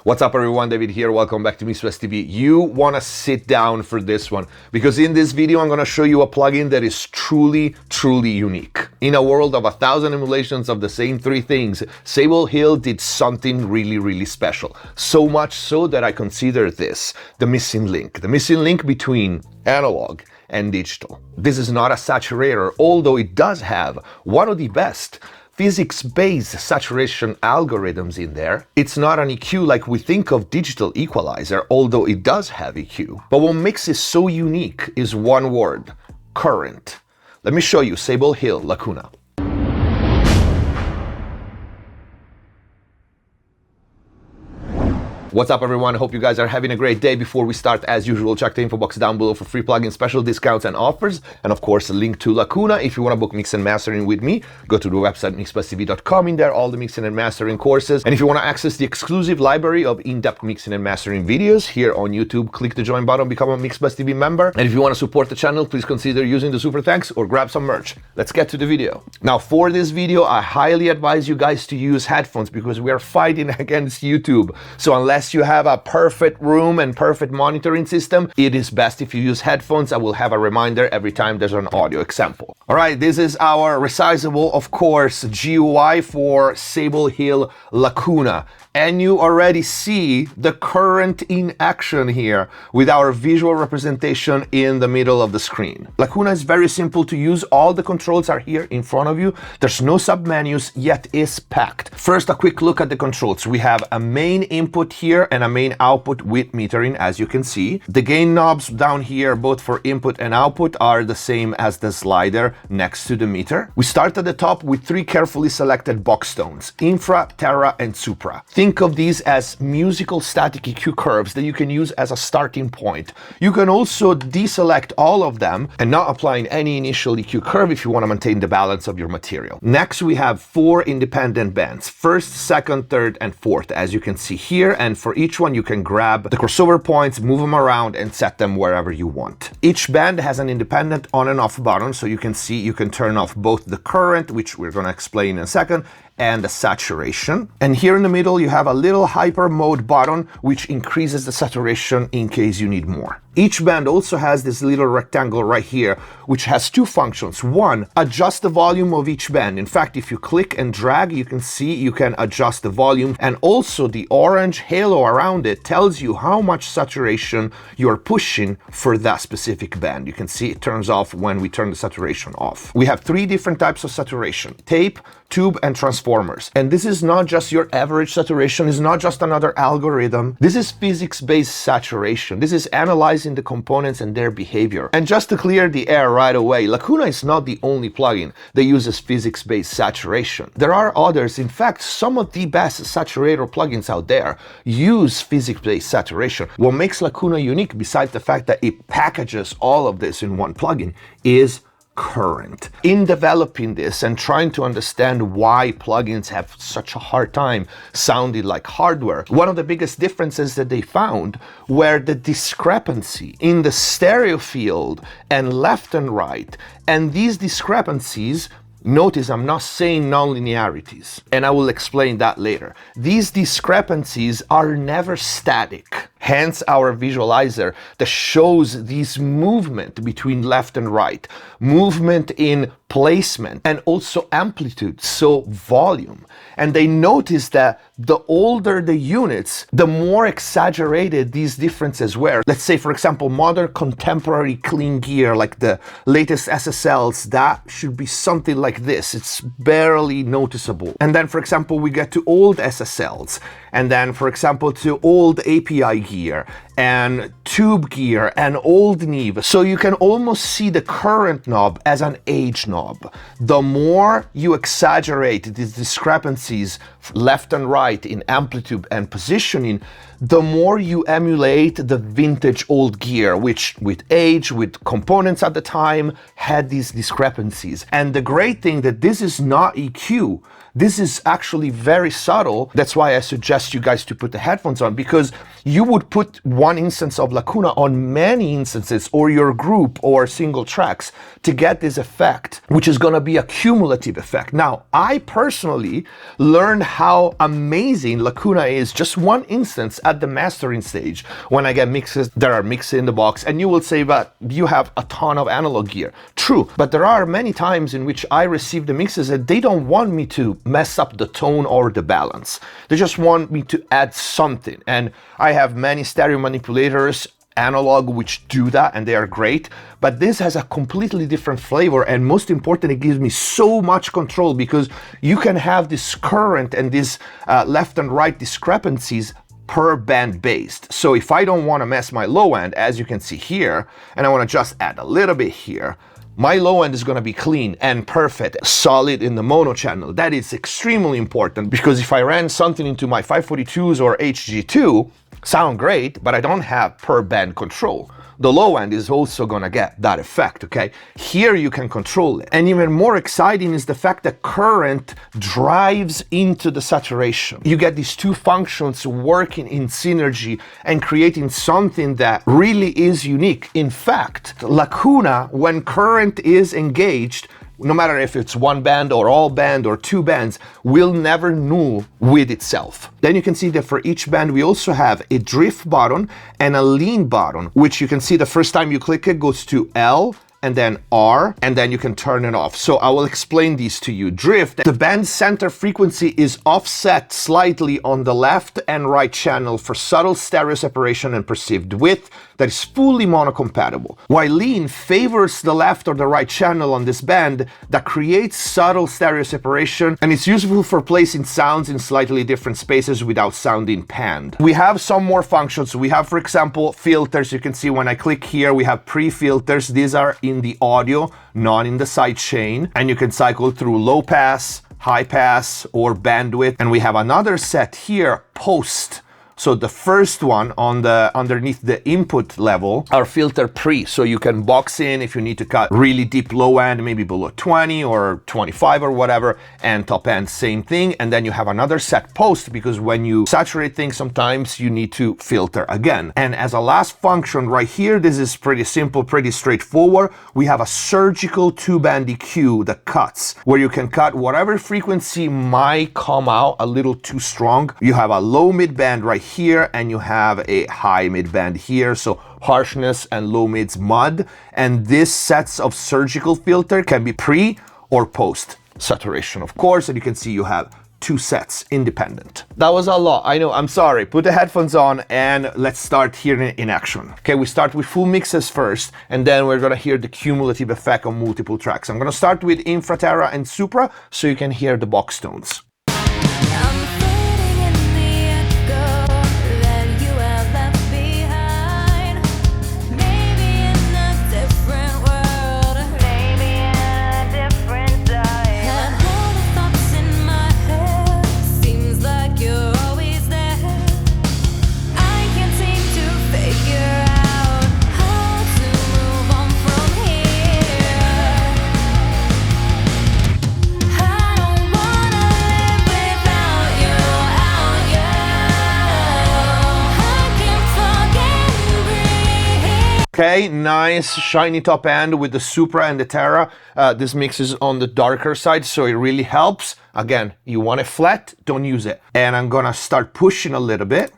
What's up everyone, David here, welcome back to McSolaar TV. You want to sit down for this one, because in this video I'm going to show you a plugin that is truly unique. In a world of 1,000 emulations of the same three things, Sabol did something really special. So much so that I consider this the missing link between analog and digital. This is not a saturator, although it does have one of the best physics-based saturation algorithms in there. It's not an EQ like we think of digital equalizer, although it does have EQ. But what makes it so unique is one word: current. Let me show you Sabol Lacuna. What's up everyone, I hope you guys are having a great day. Before we start, as usual, check the info box down below for free plugin special discounts and offers, and of course a link to Lacuna. If you want to book mix and mastering with me, go to the website mixplusTV.com. In there all the mixing and mastering courses, and if you want to access the exclusive library of in-depth mixing and mastering videos here on YouTube, click the join button, become a MixPlusTV member, and if you want to support the channel, please consider using the super thanks or grab some merch. Let's get to the video. Now for this video I highly advise you guys to use headphones because we are fighting against YouTube. So unless you have a perfect room and perfect monitoring system, it is best if you use headphones. I will have a reminder every time there's an audio example. All right, this is our resizable, of course, GUI for Sabol Lacuna. And you already see the current in action here with our visual representation in the middle of the screen. Lacuna is very simple to use. All the controls are here in front of you. There's no submenus, yet is packed. First, a quick look at the controls. We have a main input here and a main output with metering, as you can see. The gain knobs down here, both for input and output, are the same as the slider next to the meter. We start at the top with three carefully selected box tones: Infra, Terra, and Supra. Think of these as musical static EQ curves that you can use as a starting point. You can also deselect all of them and not applying any initial EQ curve if you want to maintain the balance of your material. Next, we have four independent bands: first, second, third, and fourth, as you can see here. And for each one, you can grab the crossover points, move them around, and set them wherever you want. Each band has an independent on and off button, so you can see you can turn off both the current, which we're going to explain in a second, and the saturation. And here in the middle you have a little hyper mode button which increases the saturation in case you need more. Each band also has this little rectangle right here which has two functions. One, adjust the volume of each band. In fact, if you click and drag, you can see you can adjust the volume, and also the orange halo around it tells you how much saturation you're pushing for that specific band. You can see it turns off when we turn the saturation off. We have three different types of saturation: tape, tube, and transformers. And this is not just your average saturation, it's not just another algorithm. This is physics-based saturation. This is analyzing the components and their behavior. And just to clear the air right away, Lacuna is not the only plugin that uses physics-based saturation. There are others. In fact, some of the best saturator plugins out there use physics-based saturation. What makes Lacuna unique, besides the fact that it packages all of this in one plugin, is current. In developing this and trying to understand why plugins have such a hard time sounding like hardware, one of the biggest differences that they found were the discrepancy in the stereo field and left and right. And these discrepancies, notice I'm not saying non-linearities, and I will explain that later. These discrepancies are never static. Hence our visualizer that shows this movement between left and right, movement in placement, and also amplitude, so volume. And they noticed that the older the units, the more exaggerated these differences were. Let's say, for example, modern contemporary clean gear, like the latest SSLs, that should be something like this. It's barely noticeable. And then, for example, we get to old SSLs, and then, for example, to old API gear, and tube gear, and old Neve. So you can almost see the current knob as an age knob. The more you exaggerate these discrepancies left and right in amplitude and positioning, the more you emulate the vintage old gear, which with age, with components at the time, had these discrepancies. And the great thing that this is not EQ. This is actually very subtle. That's why I suggest you guys to put the headphones on, because you would put one instance of Lacuna on many instances or your group or single tracks to get this effect, which is going to be a cumulative effect. Now, I personally learned how amazing Lacuna is just one instance at the mastering stage when I get mixes that are mixed in the box. And you will say, but you have a ton of analog gear. True, but there are many times in which I receive the mixes and they don't want me to mess up the tone or the balance. They just want me to add something. And I have many stereo manipulators, analog, which do that, and they are great. But this has a completely different flavor, and most important, it gives me so much control, because you can have this current and this left and right discrepancies per band based. So if I don't want to mess my low end, as you can see here, and I want to just add a little bit here, my low end is going to be clean and perfect, solid in the mono channel. That is extremely important, because if I ran something into my 542s or HG2, sound great, but I don't have per band control. The low end is also gonna get that effect, okay? Here you can control it. And even more exciting is the fact that current drives into the saturation. You get these two functions working in synergy and creating something that really is unique. In fact, Lacuna, when current is engaged, no matter if it's one band or all band or two bands, will never null with itself. Then you can see that for each band we also have a drift button and a lean button, which you can see the first time you click it goes to L and then R, and then you can turn it off. So I will explain these to you. Drift, the band center frequency is offset slightly on the left and right channel for subtle stereo separation and perceived width that is fully monocompatible. While lean favors the left or the right channel on this band that creates subtle stereo separation, and it's useful for placing sounds in slightly different spaces without sounding panned. We have some more functions. We have, for example, filters. You can see when I click here, we have pre-filters. These are in the audio, not in the side chain, and you can cycle through low pass, high pass, or bandwidth. And we have another set here, post. So the first one on the underneath the input level are filter pre. So you can box in if you need to cut really deep low end, maybe below 20 or 25 or whatever, and top end, same thing. And then you have another set post, because when you saturate things, sometimes you need to filter again. And as a last function right here, this is pretty simple, pretty straightforward. We have a surgical two-band EQ that cuts, where you can cut whatever frequency might come out a little too strong. You have a low mid band right here, and you have a high mid band here, so harshness and low mids mud. And this sets of surgical filter can be pre or post saturation, of course, and you can see you have two sets independent. That was a lot, I know, I'm sorry. Put the headphones on and let's start here in action. Okay, we start with full mixes first, and then we're gonna hear the cumulative effect on multiple tracks. I'm gonna start with Infraterra and Supra so you can hear the box tones. Okay, nice shiny top end with the Supra and the Terra. This mix is on the darker side, so it really helps. Again, you want it flat, don't use it. And I'm gonna start pushing a little bit.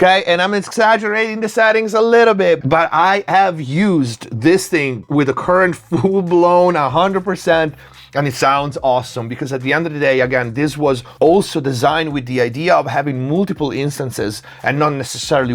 Okay, and I'm exaggerating the settings a little bit, but I have used this thing with the current full-blown 100%, and it sounds awesome, because at the end of the day, again, this was also designed with the idea of having multiple instances and not necessarily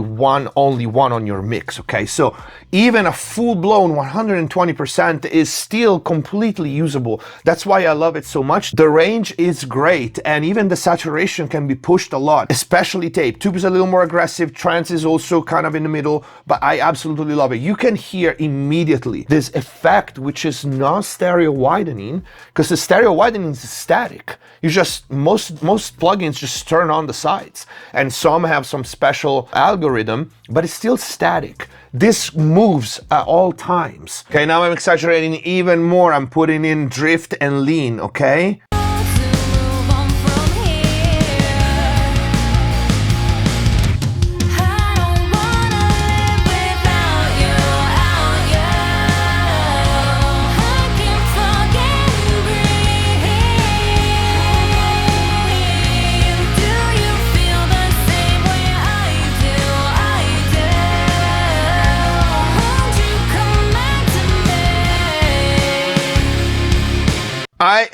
only one on your mix, okay? So even a full-blown 120% is still completely usable. That's why I love it so much. The range is great, and even the saturation can be pushed a lot, especially tape. Tube is a little more aggressive, trance is also kind of in the middle, but I absolutely love it. You can hear immediately this effect, which is not stereo widening, because the stereo widening is static. You just, most plugins just turn on the sides, and some have some special algorithm, but it's still static. This moves at all times. Okay, now I'm exaggerating even more. I'm putting in drift and lean, okay?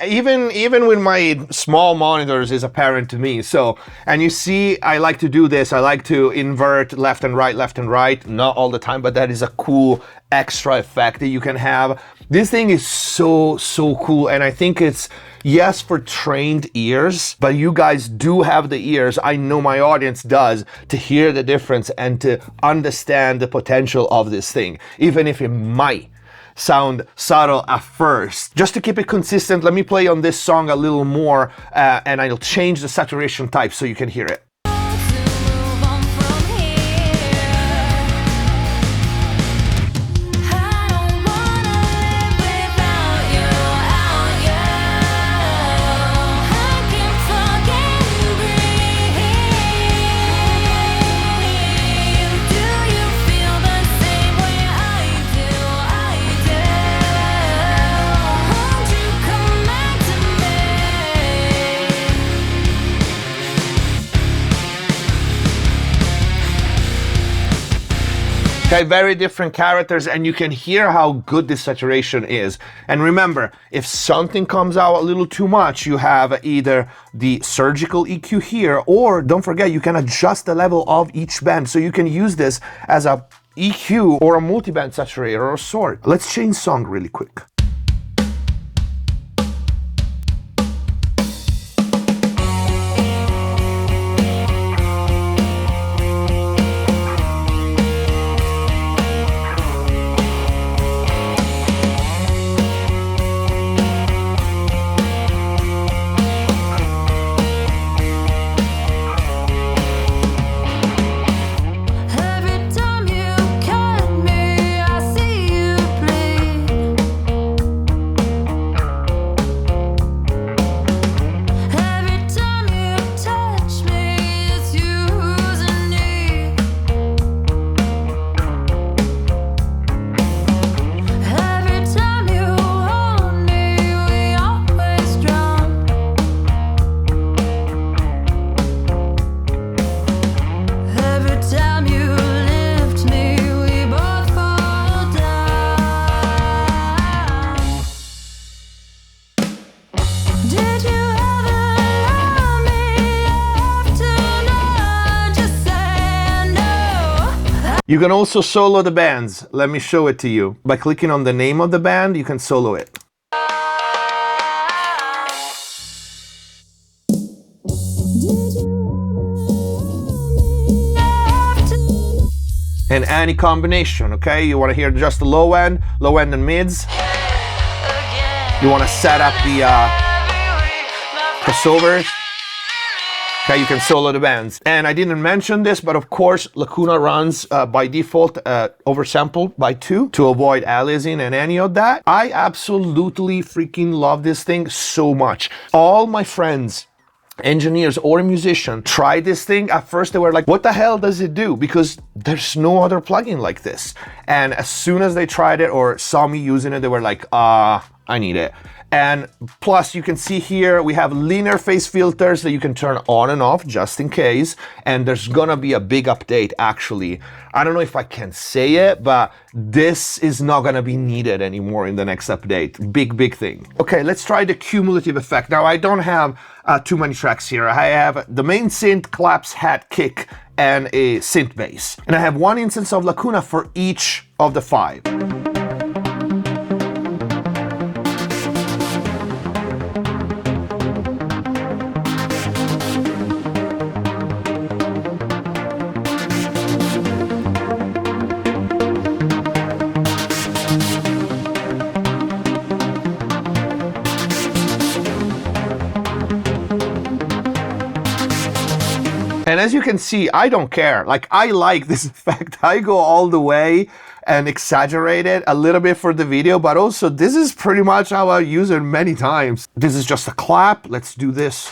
Even with my small monitors is apparent to me. So, and you see, I like to do this. I like to invert left and right, not all the time, but that is a cool extra effect that you can have. This thing is so cool, and I think it's, yes, for trained ears, but you guys do have the ears, I know my audience does, to hear the difference and to understand the potential of this thing, even if it might sound subtle at first. Just to keep it consistent, let me play on this song a little more, and I'll change the saturation type so you can hear it. Okay, very different characters, and you can hear how good this saturation is. And remember, if something comes out a little too much, you have either the surgical EQ here, or don't forget, you can adjust the level of each band. So you can use this as a EQ or a multi-band saturator or sort. Let's change song really quick. You can also solo the bands. Let me show it to you. By clicking on the name of the band, you can solo it. And any combination, okay? You want to hear just the low end and mids. You want to set up the crossovers. Okay, you can solo the bands. And I didn't mention this, but of course, Lacuna runs by default oversampled by 2 to avoid aliasing and any of that. I absolutely freaking love this thing so much. All my friends, engineers or musicians, tried this thing. At first they were like, what the hell does it do? Because there's no other plugin like this. And as soon as they tried it or saw me using it, they were like, I need it. And plus you can see here, we have linear phase filters that you can turn on and off just in case. And there's gonna be a big update actually. I don't know if I can say it, but this is not gonna be needed anymore in the next update. Big thing. Okay, let's try the cumulative effect. Now I don't have too many tracks here. I have the main synth, claps, hat, kick, and a synth bass. And I have one instance of Lacuna for each of the 5. And as you can see, I don't care. Like, I like this effect. I go all the way and exaggerate it a little bit for the video, but also this is pretty much how I use it many times. This is just a clap. Let's do this.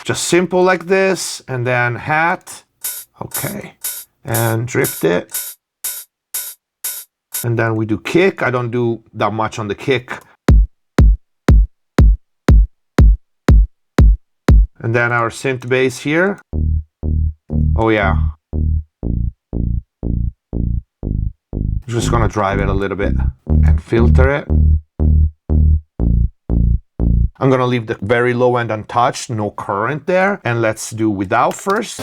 Just simple like this, and then hat. Okay, and drift it. And then we do kick. I don't do that much on the kick. And then our synth bass here. Oh yeah. Just gonna drive it a little bit and filter it. I'm gonna leave the very low end untouched, no current there. And let's do without first.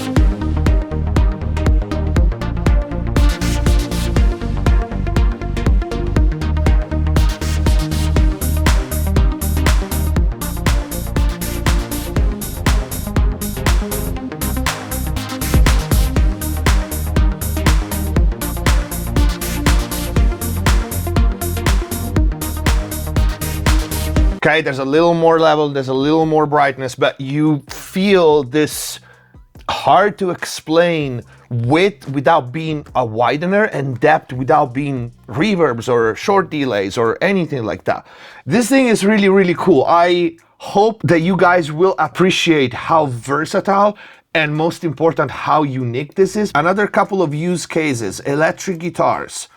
Okay, there's a little more level, there's a little more brightness, but you feel this hard to explain width without being a widener and depth without being reverbs or short delays or anything like that. This thing is really cool. I hope that you guys will appreciate how versatile and most important, how unique this is. Another couple of use cases, electric guitars.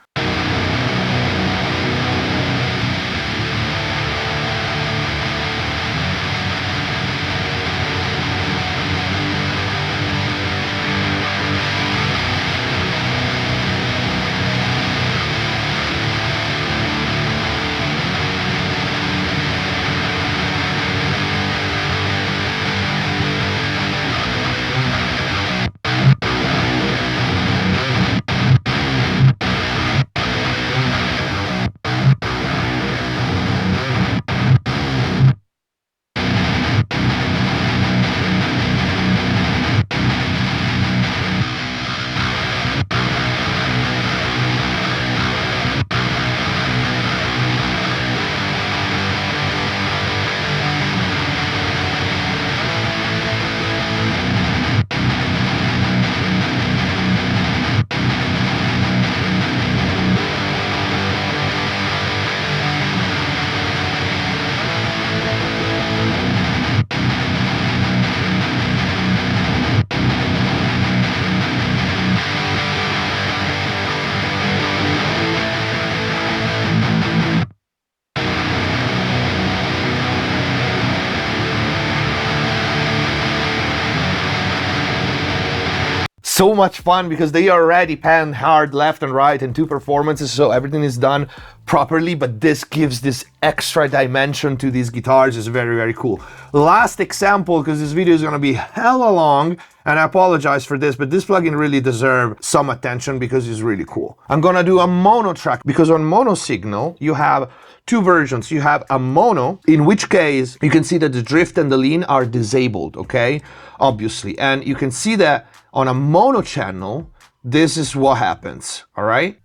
So much fun because they already pan hard left and right in 2 performances, so everything is done properly, but this gives this extra dimension to these guitars. Is very cool. Last example, because this video is gonna be hella long, and I apologize for this, but this plugin really deserves some attention because it's really cool. I'm gonna do a mono track because on mono signal you have 2 versions. You have a mono, in which case you can see that the drift and the lean are disabled, okay? Obviously, and you can see that on a mono channel, this is what happens, all right?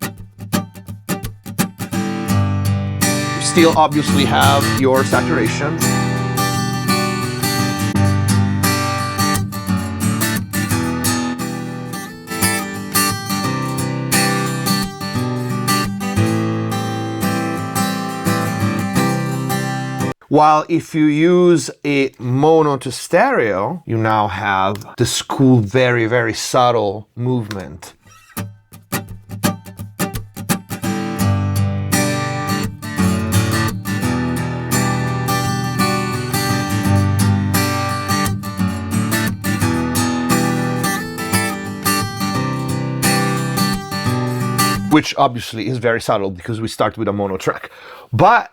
You still obviously have your saturation. While if you use a mono to stereo, you now have this cool, very, very subtle movement. Which obviously is very subtle because we start with a mono track. But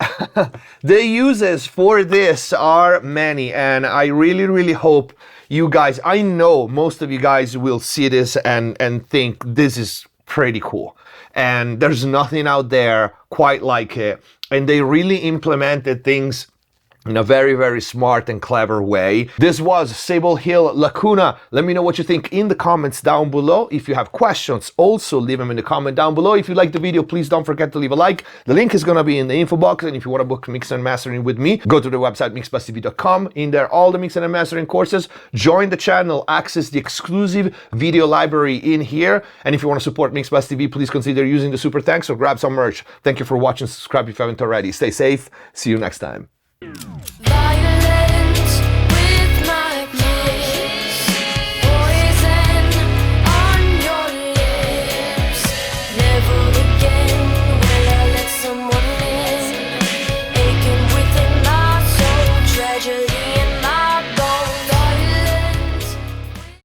the uses for this are many, and I really, really hope you guys, I know most of you guys will see this and think this is pretty cool. And there's nothing out there quite like it. And they really implemented things in a very, very smart and clever way. This was Sabol Hill Lacuna. Let me know what you think in the comments down below. If you have questions, also leave them in the comment down below. If you like the video, please don't forget to leave a like. The link is gonna be in the info box, and if you wanna book mixing and mastering with me, go to the website mixbustv.com. In there, all the mixing and mastering courses. Join the channel, access the exclusive video library in here. And if you wanna support Mixbus TV, please consider using the super thanks or grab some merch. Thank you for watching, subscribe if you haven't already. Stay safe, see you next time.